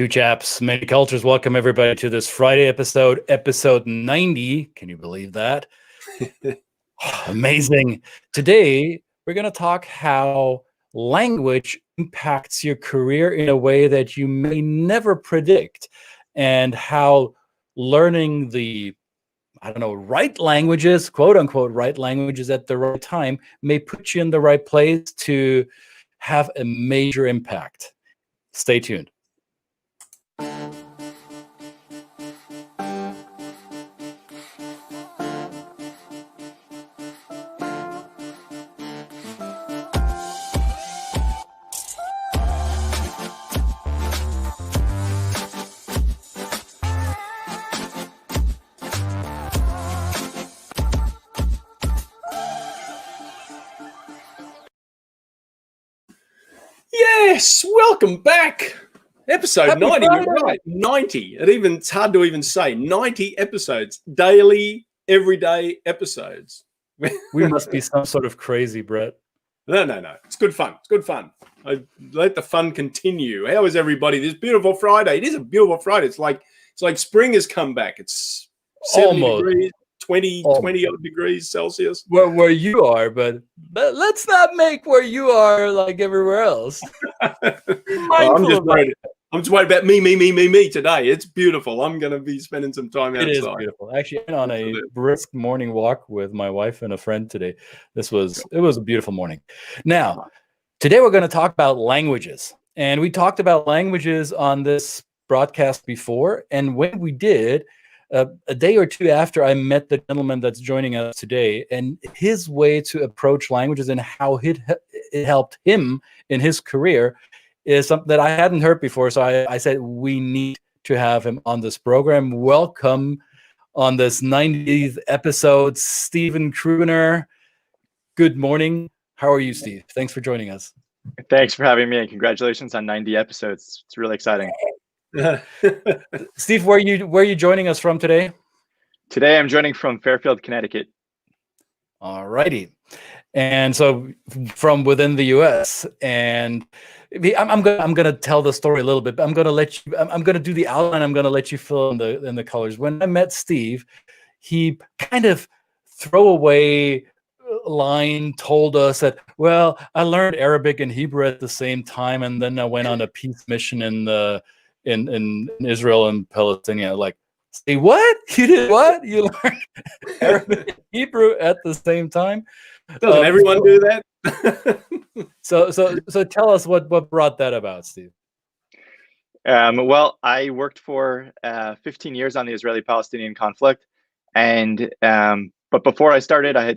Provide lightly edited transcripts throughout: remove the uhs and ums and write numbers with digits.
Two chaps, many cultures. Welcome everybody to this Friday episode 90. Can you believe that? Amazing. Today, we're going to talk how language impacts your career in a way that you may never predict, and how learning the, right languages, quote unquote, right languages at the right time may put you in the right place to have a major impact. Stay tuned. Yes, welcome back. Episode Happy 90, Friday. you're right, 90. It's hard to even say. 90 episodes, daily, everyday episodes. We must be some sort of crazy, Brett. No. It's good fun. It's good fun. I let the fun continue. How is everybody this beautiful Friday? It is a beautiful Friday. It's like spring has come back. It's 70 Almost. degrees, 20 Almost. 20 odd degrees Celsius. Where you are, but let's not make where you are like everywhere else. I'm just worried about me today. It's beautiful. I'm going to be spending some time outside. It is beautiful. Actually, I went on a brisk morning walk with my wife and a friend today. It was a beautiful morning. Now, today we're going to talk about languages. And we talked about languages on this broadcast before. And when we did, a day or two after, I met the gentleman that's joining us today, and his way to approach languages and how it helped him in his career is something that I hadn't heard before. So I said, we need to have him on this program. Welcome on this 90th episode, Steven Krubiner. Good morning. How are you, Steve? Thanks for joining us. Thanks for having me, and congratulations on 90 episodes. It's really exciting. Steve, where are you joining us from today? Today I'm joining from Fairfield, Connecticut. All righty. And so from within the US, and I'm gonna tell the story a little bit, but I'm gonna do the outline. I'm gonna let you fill in the colors. When I met Steve, he kind of throwaway line told us that, well, I learned Arabic and Hebrew at the same time, and then I went on a peace mission in Israel and Palestine. Like, say what? You did what? You learned Arabic and Hebrew at the same time? Doesn't everyone do that? So tell us what brought that about, Steve. Well, I worked for 15 years on the Israeli-Palestinian conflict, and but before I started, I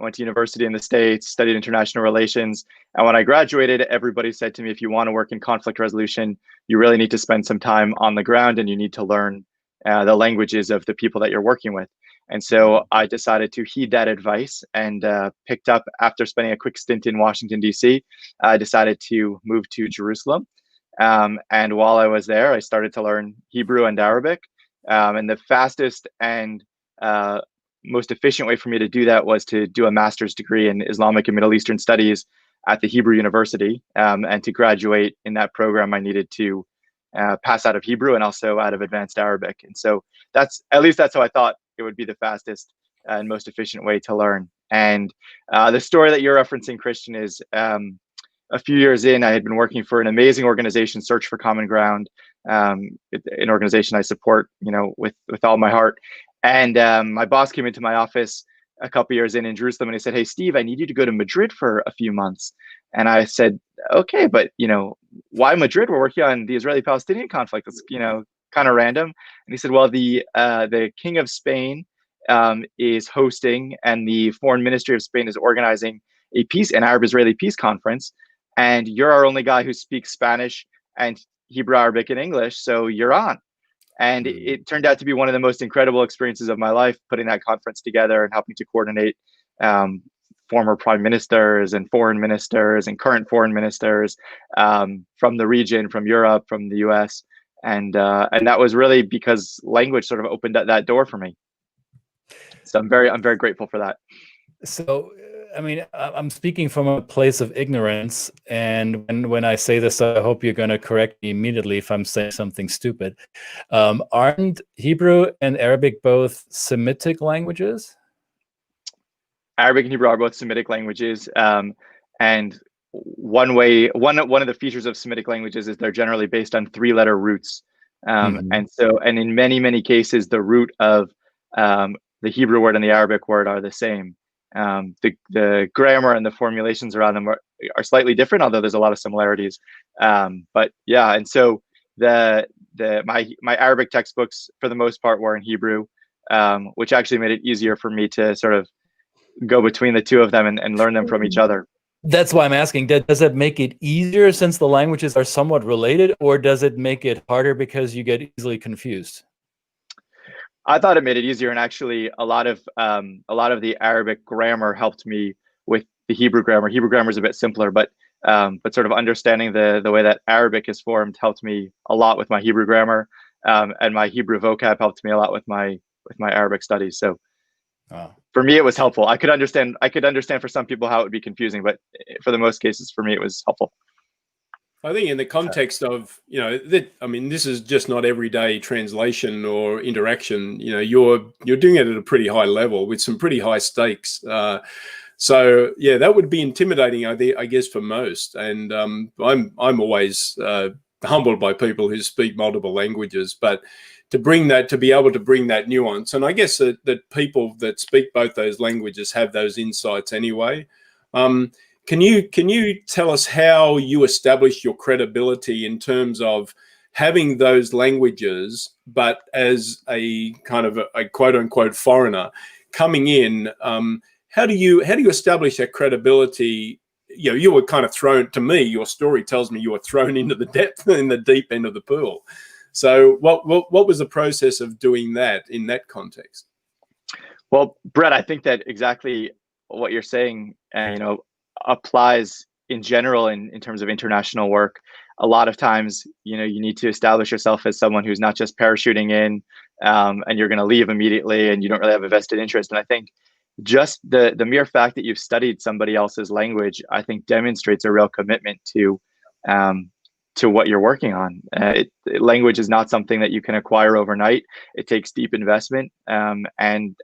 went to university in the States, studied international relations. And when I graduated, everybody said to me, if you want to work in conflict resolution, you really need to spend some time on the ground, and you need to learn the languages of the people that you're working with. And so I decided to heed that advice and picked up, after spending a quick stint in Washington, D.C., I decided to move to Jerusalem. And while I was there, I started to learn Hebrew and Arabic. And the fastest and most efficient way for me to do that was to do a master's degree in Islamic and Middle Eastern Studies at the Hebrew University. And to graduate in that program, I needed to pass out of Hebrew and also out of advanced Arabic. And so that's how I thought it would be the fastest and most efficient way to learn. And the story that you're referencing, Christian, is a few years in, I had been working for an amazing organization, Search for Common Ground, an organization I support, with all my heart. And my boss came into my office a couple years in Jerusalem, and he said, "Hey, Steve, I need you to go to Madrid for a few months." And I said, "Okay, but why Madrid? We're working on the Israeli-Palestinian conflict. It's kind of random." And he said, "Well, the King of Spain is hosting, and the Foreign Ministry of Spain is organizing an Arab-Israeli peace conference, and you're our only guy who speaks Spanish and Hebrew, Arabic, and English, so you're on." And it turned out to be one of the most incredible experiences of my life, putting that conference together and helping to coordinate former prime ministers and foreign ministers and current foreign ministers from the region, from Europe, from the US. And that was really because language sort of opened that door for me. So I'm very grateful for that. So I mean, I'm speaking from a place of ignorance, and when I say this, I hope you're going to correct me immediately if I'm saying something stupid. Aren't Hebrew and Arabic both Semitic languages? Arabic and Hebrew are both Semitic languages, and one of the features of Semitic languages is they're generally based on three-letter roots, and in many cases, the root of the Hebrew word and the Arabic word are the same. The grammar and the formulations around them are slightly different, although there's a lot of similarities. But yeah, and so my Arabic textbooks for the most part were in Hebrew, which actually made it easier for me to sort of go between the two of them and learn them from each other. That's why I'm asking, does it make it easier since the languages are somewhat related, or does it make it harder because you get easily confused? I thought it made it easier, and actually a lot of the Arabic grammar helped me with the Hebrew grammar. Hebrew grammar is a bit simpler, but sort of understanding the way that Arabic is formed helped me a lot with my Hebrew grammar, and my Hebrew vocab helped me a lot with my Arabic studies. So for me, it was helpful. I could understand for some people how it would be confusing, but for the most cases, for me, it was helpful. I think in the context of, I mean, this is just not everyday translation or interaction. You're doing it at a pretty high level with some pretty high stakes. So yeah, that would be intimidating, I guess, for most. And I'm always humbled by people who speak multiple languages, but to be able to bring that nuance, and I guess that people that speak both those languages have those insights anyway. Can you tell us how you established your credibility in terms of having those languages, but as a kind of a quote unquote foreigner coming in? How do you establish that credibility? You were kind of thrown, to me, your story tells me you were thrown into the depth, in the deep end of the pool. So what was the process of doing that in that context? Well, Brett, I think that exactly what you're saying, applies in general in terms of international work. A lot of times, you need to establish yourself as someone who's not just parachuting in, and you're going to leave immediately, and you don't really have a vested interest. And I think just the mere fact that you've studied somebody else's language, I think, demonstrates a real commitment to what you're working on. Language is not something that you can acquire overnight. It takes deep investment, and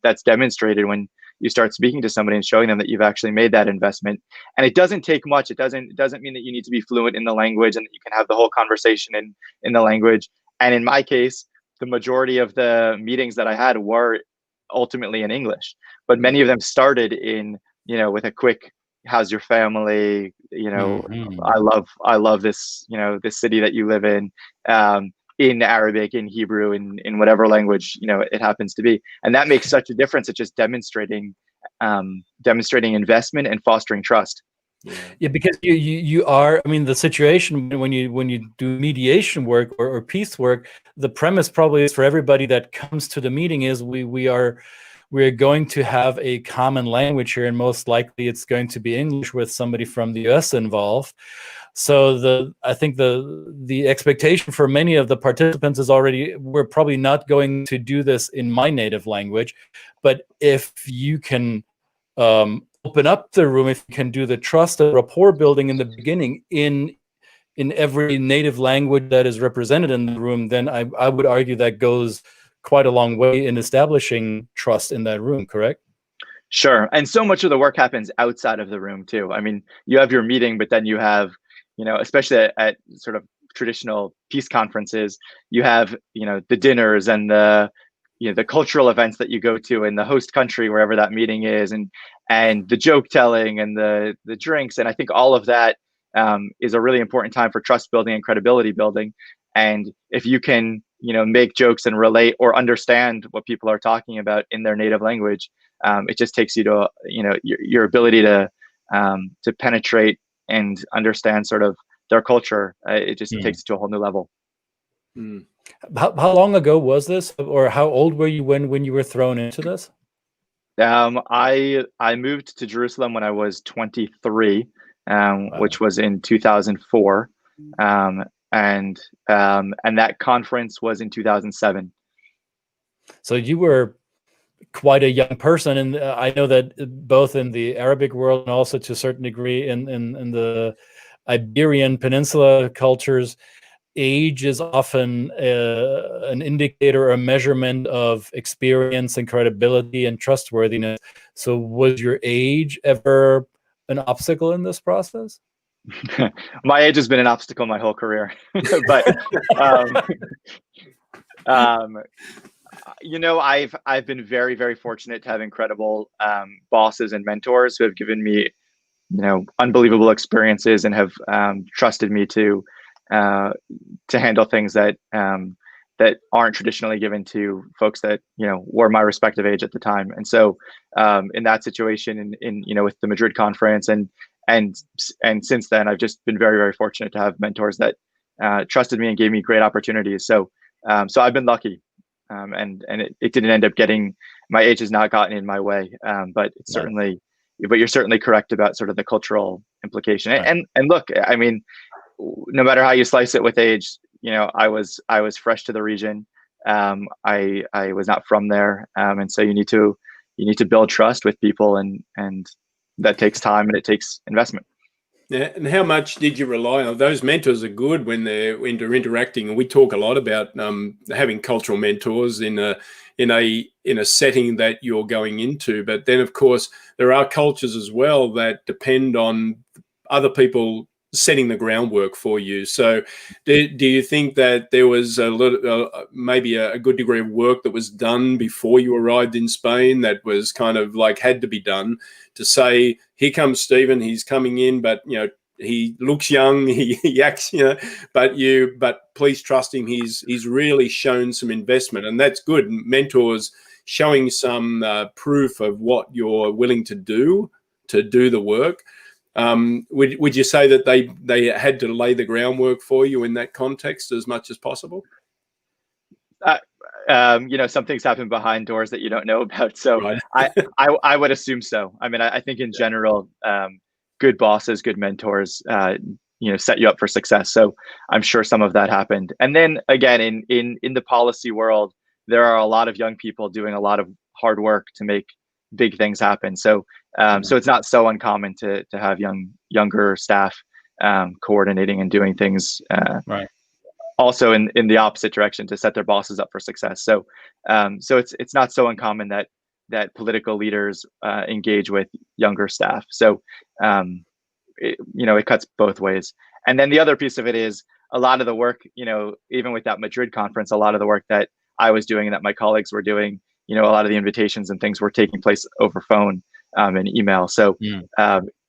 that's demonstrated when you start speaking to somebody and showing them that you've actually made that investment. And it doesn't take much. It doesn't mean that you need to be fluent in the language and that you can have the whole conversation in the language. And in my case, the majority of the meetings that I had were ultimately in English, but many of them started in, with a quick, how's your family? I love this, this city that you live in Arabic, in Hebrew, in whatever language, it happens to be. And that makes such a difference. It's just demonstrating investment and fostering trust. Yeah, because you are, I mean, the situation when you do mediation work or peace work, the premise probably is for everybody that comes to the meeting is we're going to have a common language here, and most likely it's going to be English with somebody from the US involved. So I think the expectation for many of the participants is already, we're probably not going to do this in my native language, but if you can open up the room, if you can do the trust and rapport building in the beginning in every native language that is represented in the room, then I would argue that goes quite a long way in establishing trust in that room, correct? Sure. And so much of the work happens outside of the room too. I mean, you have your meeting, but then you have, especially at sort of traditional peace conferences, you have, the dinners and the cultural events that you go to in the host country, wherever that meeting is, and the joke telling and the drinks. And I think all of that is a really important time for trust building and credibility building. And if you can, make jokes and relate or understand what people are talking about in their native language, it just takes you to, your ability to penetrate and understand sort of their culture. It just takes it to a whole new level. Mm. How long ago was this, or how old were you when you were thrown into this? I moved to Jerusalem when I was 23, wow. Which was in 2004, and that conference was in 2007. So you were quite a young person, and I know that both in the Arabic world and also to a certain degree in the Iberian Peninsula cultures, age is often an indicator or a measurement of experience and credibility and trustworthiness. So was your age ever an obstacle in this process? My age has been an obstacle my whole career, but you know, I've been very, very fortunate to have incredible bosses and mentors who have given me, you know, unbelievable experiences and have trusted me to handle things that that aren't traditionally given to folks that, you know, were my respective age at the time. And so in that situation, in you know, with the Madrid conference and since then, I've just been very, very fortunate to have mentors that trusted me and gave me great opportunities. So so I've been lucky, and it didn't end up getting, my age has not gotten in my way, but it's certainly, but you're certainly correct about sort of the cultural implication. And look, I mean, no matter how you slice it with age, you know, I was fresh to the region. I was not from there, and so you need to build trust with people, and that takes time and it takes investment. Yeah, and how much did you rely on those mentors? Are good when they're interacting, and we talk a lot about having cultural mentors in a setting that you're going into. But then, of course, there are cultures as well that depend on other people setting the groundwork for you. So do you think that there was a little, maybe a good degree of work that was done before you arrived in Spain that was kind of like had to be done to say, here comes Steven, he's coming in, but, you know, he looks young, he acts, you know, but please trust him. He's really shown some investment, and that's good. Mentors showing some proof of what you're willing to do the work. Would you say that they had to lay the groundwork for you in that context as much as possible? You know, some things happen behind doors that you don't know about. So right. I would assume so. I mean, I think in general, good bosses, good mentors, you know, set you up for success. So I'm sure some of that happened. And then again, in the policy world, there are a lot of young people doing a lot of hard work to make big things happen. So so it's not so uncommon to have younger staff coordinating and doing things also in the opposite direction to set their bosses up for success. So so it's not so uncommon that political leaders engage with younger staff. So you know, it cuts both ways. And then the other piece of it is a lot of the work, you know, even with that Madrid conference, a lot of the work that I was doing and that my colleagues were doing, you know, a lot of the invitations and things were taking place over phone and email. So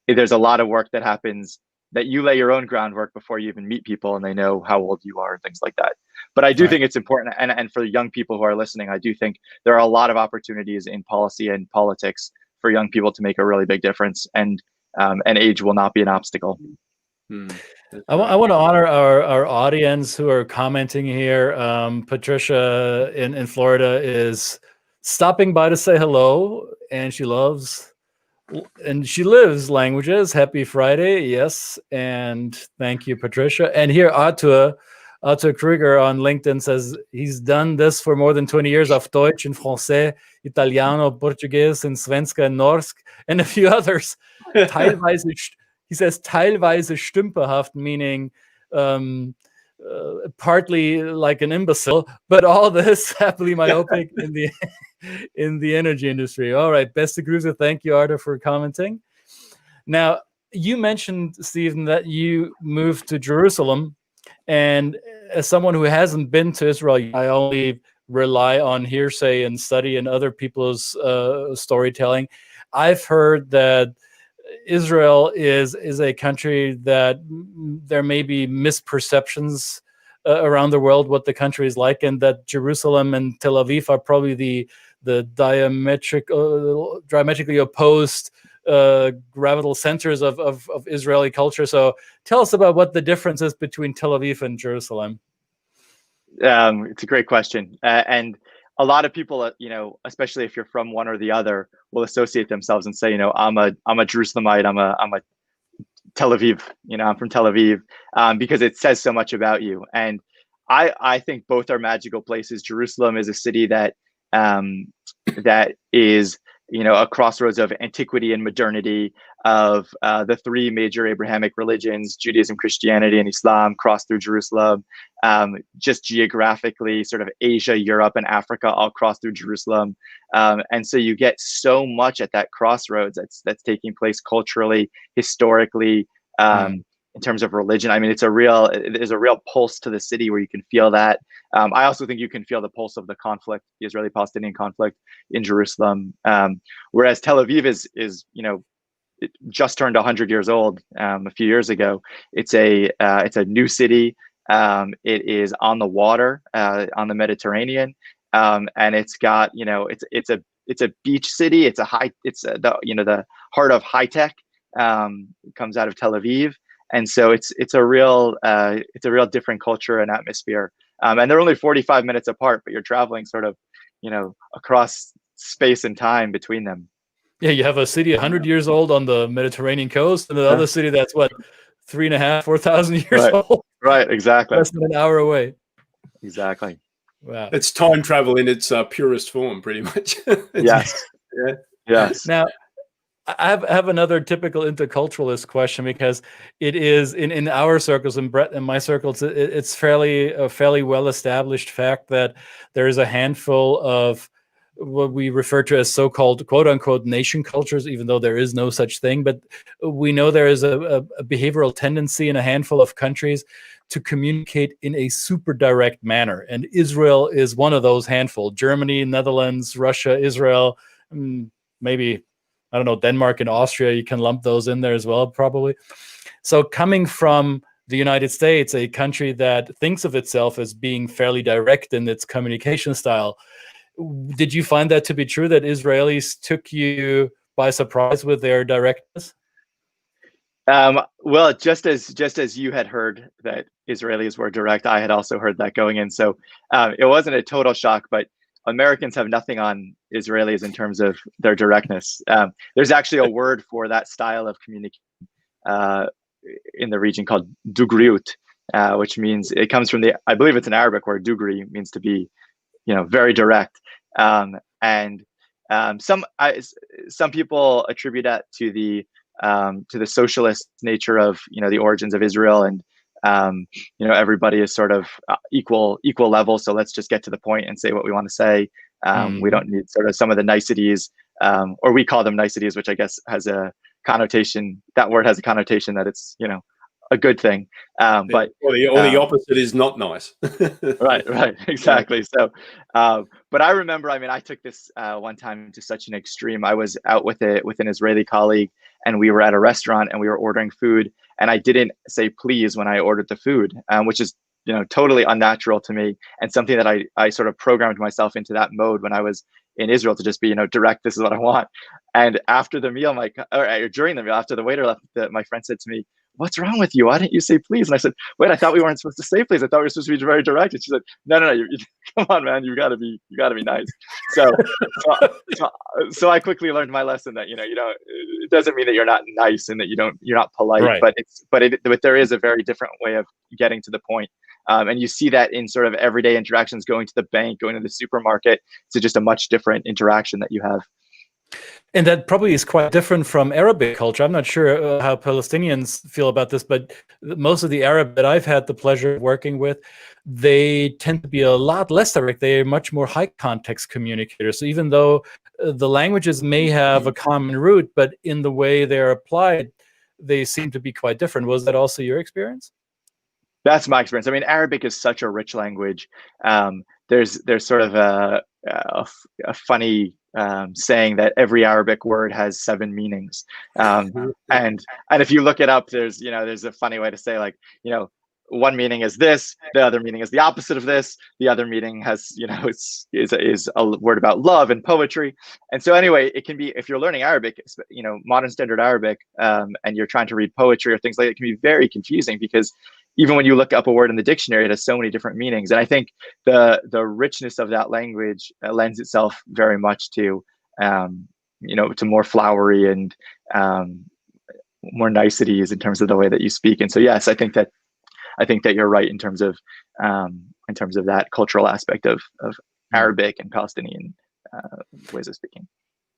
there's a lot of work that happens that you lay your own groundwork before you even meet people and they know how old you are and things like that. But I do think it's important. And for young people who are listening, I do think there are a lot of opportunities in policy and politics for young people to make a really big difference. And age will not be an obstacle. I want to honor our audience who are commenting here. Patricia in Florida is stopping by to say hello, and she lives languages. Happy Friday, yes, and thank you, Patricia. And here Arthur Krüger on LinkedIn says he's done this for more than 20 years auf Deutsch and Français, Italiano, Portuguese, and Svenska and Norsk, and a few others. Teilweise, he says, teilweise stümperhaft, meaning partly like an imbecile, but all this happily myopic in the energy industry. All right, beste Grüße. Thank you, Arthur, for commenting. Now, you mentioned, Steven, that you moved to Jerusalem, and as someone who hasn't been to Israel, I only rely on hearsay and study and other people's storytelling. I've heard that Israel is a country that there may be misperceptions around the world what the country is like, and that Jerusalem and Tel Aviv are probably the diametrically opposed gravital centers of Israeli culture. So tell us about what the difference is between Tel Aviv and Jerusalem. It's a great question. And a lot of people, you know, especially if you're from one or the other, will associate themselves and say, you know, I'm a Jerusalemite, I'm a Tel Aviv, you know, I'm from Tel Aviv, because it says so much about you. And I think both are magical places. Jerusalem is a city that that is, a crossroads of antiquity and modernity, of the three major Abrahamic religions, Judaism, Christianity, and Islam, cross through Jerusalem. Just geographically, sort of Asia, Europe, and Africa all cross through Jerusalem. And so you get so much at that crossroads that's taking place culturally, historically, in terms of religion. I mean, there's a real pulse to the city where you can feel that. I also think you can feel the pulse of the conflict, the Israeli-Palestinian conflict in Jerusalem. Whereas Tel Aviv is it just turned 100 years old a few years ago. It's a new city. It is on the water, on the Mediterranean, and it's got it's a beach city. It's the heart of high tech. Comes out of Tel Aviv. And so it's a real different culture and atmosphere. And they're only 45 minutes apart, but you're traveling sort of, across space and time between them. Yeah, you have a city 100 years old on the Mediterranean coast, and the other city that's what, 3,500, 4,000 years old. Right, exactly. Less than an hour away. Exactly. Wow. It's time travel in its purest form, pretty much. Yes. Yeah. Yes. Now, I have another typical interculturalist question, because it is in our circles, and Brett and my circles, it's a fairly well established fact that there is a handful of what we refer to as so-called quote unquote nation cultures, even though there is no such thing. But we know there is a behavioral tendency in a handful of countries to communicate in a super direct manner. And Israel is one of those handful. Germany, Netherlands, Russia, Israel, maybe, I don't know, Denmark and Austria, you can lump those in there as well, probably. So coming from the United States, a country that thinks of itself as being fairly direct in its communication style, did you find that to be true, that Israelis took you by surprise with their directness? Well, just as you had heard that Israelis were direct, I had also heard that going in. So it wasn't a total shock, but Americans have nothing on Israelis in terms of their directness. There's actually a word for that style of communication in the region called dugriut, which means, it comes from I believe it's an Arabic word. Dugri means to be, very direct. And some people attribute that to the socialist nature of, the origins of Israel, and everybody is sort of equal level. So let's just get to the point and say what we want to say. We don't need sort of some of the niceties, or we call them niceties, which I guess has a connotation. That word has a connotation that it's, a good thing. But the opposite is not nice. right, exactly. So, but I remember, I took this one time to such an extreme. I was out with an Israeli colleague, and we were at a restaurant and we were ordering food, and I didn't say please when I ordered the food, which is, totally unnatural to me, and something that I sort of programmed myself into that mode when I was in Israel, to just be, direct. This is what I want. And after the meal, during the meal, after the waiter left, my friend said to me, "What's wrong with you? Why didn't you say please?" And I said, "Wait, I thought we weren't supposed to say please. I thought we were supposed to be very direct." And she said, "No, come on, man, you gotta be nice." So I quickly learned my lesson that it doesn't mean that you're not nice and that you're not polite, right. but there is a very different way of getting to the point. And you see that in sort of everyday interactions, going to the bank, going to the supermarket. It's just a much different interaction that you have. And that probably is quite different from Arabic culture. I'm not sure how Palestinians feel about this, but most of the Arab that I've had the pleasure of working with, they tend to be a lot less direct. They're much more high context communicators. So even though the languages may have a common root, but in the way they're applied, they seem to be quite different. Was that also your experience? That's my experience. Arabic is such a rich language. There's sort of a funny saying that every Arabic word has 7 meanings. And if you look it up, there's a funny way to say, like, one meaning is this, the other meaning is the opposite of this, the other meaning has, is a word about love and poetry. And so anyway, it can be, if you're learning Arabic, modern standard Arabic, and you're trying to read poetry or things like that, it can be very confusing, because even when you look up a word in the dictionary, it has so many different meanings. And I think the richness of that language lends itself very much to, to more flowery and more niceties in terms of the way that you speak. And so, yes, I think that you're right in terms of that cultural aspect of Arabic and Palestinian ways of speaking.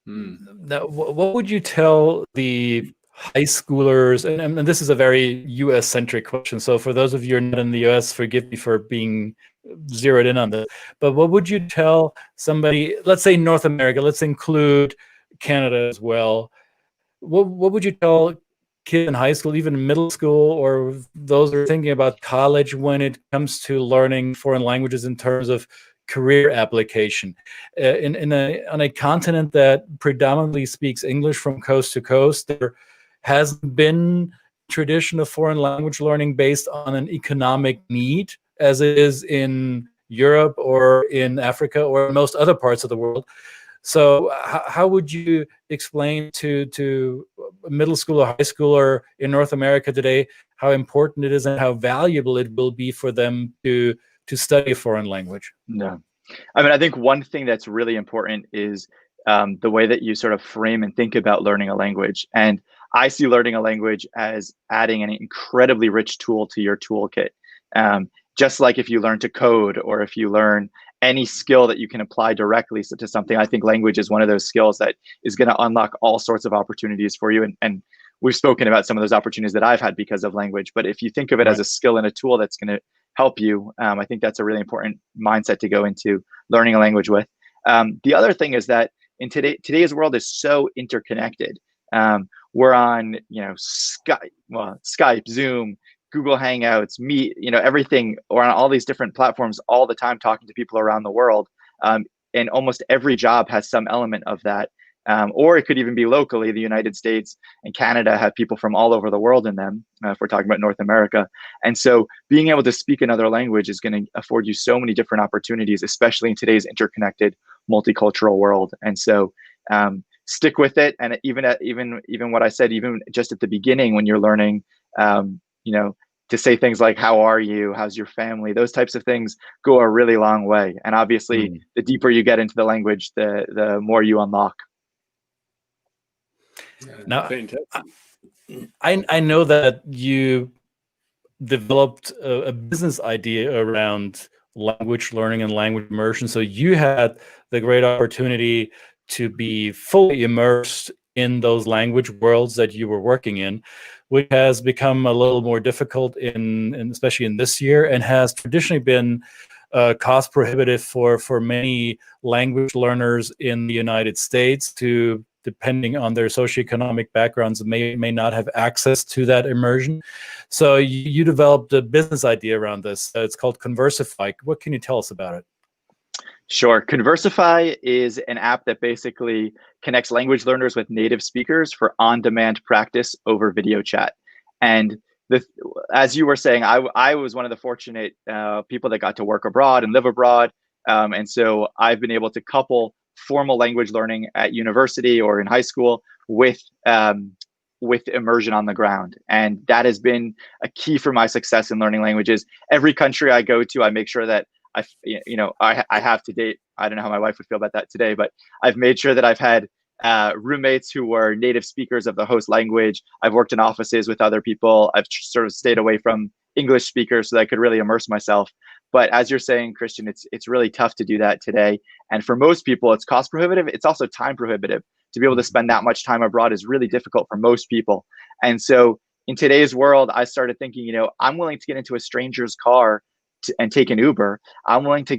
Now, what would you tell the high schoolers, and this is a very US centric question, so for those of you who are not in the US, forgive me for being zeroed in on this, but what would you tell somebody, let's say North America, let's include Canada as well, what would you tell kids in high school, even middle school, or those who are thinking about college when it comes to learning foreign languages in terms of career application on a continent that predominantly speaks English from coast to coast? There has been tradition of foreign language learning based on an economic need, as it is in Europe or in Africa or most other parts of the world. So how would you explain to a middle school or high schooler in North America today how important it is and how valuable it will be for them to study a foreign language? No, I mean, I think one thing that's really important is the way that you sort of frame and think about learning a language. And I see learning a language as adding an incredibly rich tool to your toolkit. Just like if you learn to code or if you learn any skill that you can apply directly to something, I think language is one of those skills that is going to unlock all sorts of opportunities for you. And we've spoken about some of those opportunities that I've had because of language. But if you think of it as a skill and a tool that's going to help you, I think that's a really important mindset to go into learning a language with. The other thing is that in today's world is so interconnected. We're on, Skype, Zoom, Google Hangouts, Meet, everything. We're on all these different platforms all the time, talking to people around the world. And almost every job has some element of that. Or it could even be locally. The United States and Canada have people from all over the world in them, if we're talking about North America. And so being able to speak another language is going to afford you so many different opportunities, especially in today's interconnected, multicultural world. And so stick with it. And even what I said, even just at the beginning when you're learning, to say things like, how are you? How's your family? Those types of things go a really long way. And obviously, the deeper you get into the language, the more you unlock. Now, I know that you developed a business idea around language learning and language immersion. So you had the great opportunity to be fully immersed in those language worlds that you were working in, which has become a little more difficult especially in this year, and has traditionally been cost prohibitive for many language learners in the United States, to, depending on their socioeconomic backgrounds, may not have access to that immersion. So you developed a business idea around this. It's called Conversify. What can you tell us about it? Sure. Conversify is an app that basically connects language learners with native speakers for on-demand practice over video chat. And as you were saying, I was one of the fortunate people that got to work abroad and live abroad. And so I've been able to couple formal language learning at university or in high school with immersion on the ground. And that has been a key for my success in learning languages. Every country I go to, I make sure that I have to date. I don't know how my wife would feel about that today, but I've made sure that I've had roommates who were native speakers of the host language. I've worked in offices with other people. I've sort of stayed away from English speakers so that I could really immerse myself. But as you're saying, Christian, it's really tough to do that today. And for most people, it's cost prohibitive. It's also time prohibitive. To be able to spend that much time abroad is really difficult for most people. And so in today's world, I started thinking, I'm willing to get into a stranger's car and take an Uber. I'm willing to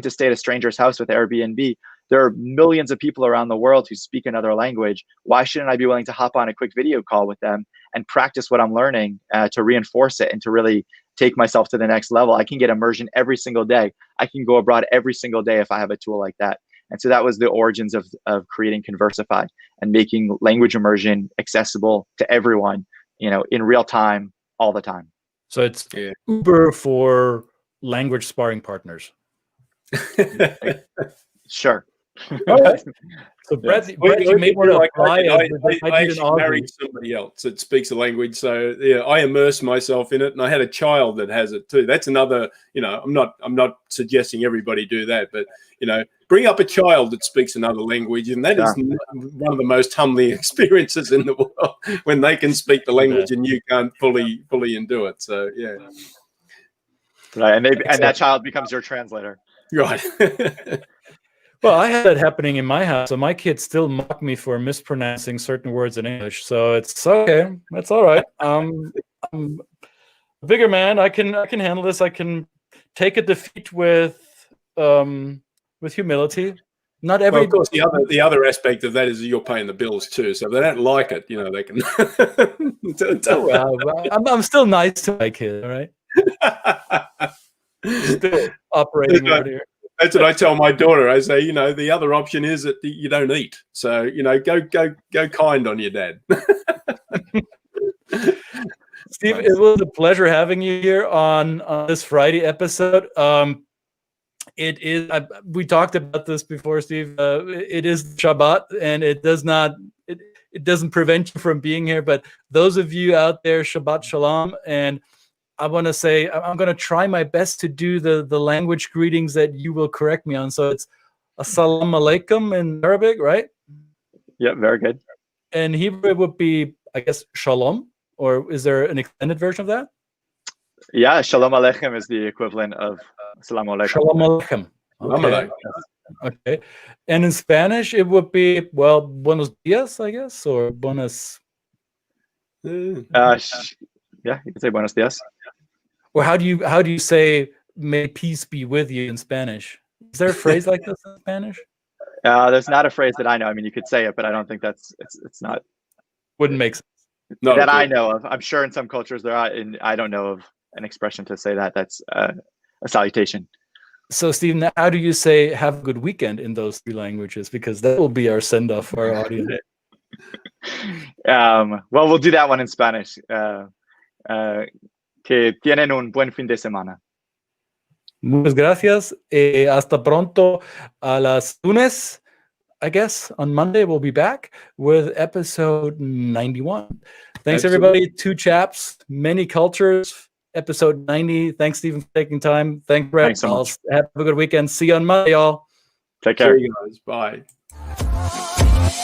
stay at a stranger's house with Airbnb. There are millions of people around the world who speak another language. Why shouldn't I be willing to hop on a quick video call with them and practice what I'm learning to reinforce it and to really take myself to the next level? I can get immersion every single day. I can go abroad every single day if I have a tool like that. And so that was the origins of creating Conversify and making language immersion accessible to everyone, in real time, all the time. So it's Uber for language sparring partners. Sure. All right. So Brett, you may want to apply. I actually married somebody else that speaks a language, so yeah, I immerse myself in it, and I had a child that has it too. That's another, I'm not suggesting everybody do that, but bring up a child that speaks another language, and that is one of the most humbling experiences in the world when they can speak the language and you can't fully do it. So yeah, right, and that child becomes your translator. Right. Well, I had that happening in my house, so my kids still mock me for mispronouncing certain words in English. So it's okay. That's all right. I'm a bigger man. I can handle this. I can take a defeat with humility. Not every. Well, of course, the other aspect of that is you're paying the bills too. So if they don't like it, they can. I'm still nice to my kid. All right. Still operating over here. That's what I tell my daughter. I say, the other option is that you don't eat. So, go kind on your dad. Steve, it was a pleasure having you here on this Friday episode. It is. We talked about this before, Steve. It is Shabbat, and it doesn't prevent you from being here. But those of you out there, Shabbat Shalom, and I want to say I'm going to try my best to do the language greetings that you will correct me on. So it's Assalamu alaikum in Arabic, right? Yeah, very good. And Hebrew it would be, I guess, Shalom, or is there an extended version of that? Yeah, Shalom Aleichem is the equivalent of Assalamu alaikum. Shalom Aleichem. Okay. Okay. And in Spanish, it would be, buenos dias, I guess, or buenos. Yeah, you can say buenos dias. Or how do you say "may peace be with you" in Spanish? Is there a phrase like this in Spanish? There's not a phrase that I know. I mean, you could say it, but I don't think it's not. Wouldn't make sense. That I know of. I'm sure in some cultures there are, and I don't know of an expression to say that. That's a salutation. So, Steve, how do you say "have a good weekend" in those three languages? Because that will be our send-off for our audience. Well, we'll do that one in Spanish. Que tienen un buen fin de semana. Muchas gracias. Hasta pronto. A las lunes, I guess, on Monday, we'll be back with episode 91. Thanks, everybody. 2 Chaps, many cultures, episode 90. Thanks, Stephen, for taking time. Thanks, Brett. Thanks so much. Have a good weekend. See you on Monday, y'all. Take care. See you guys. Bye.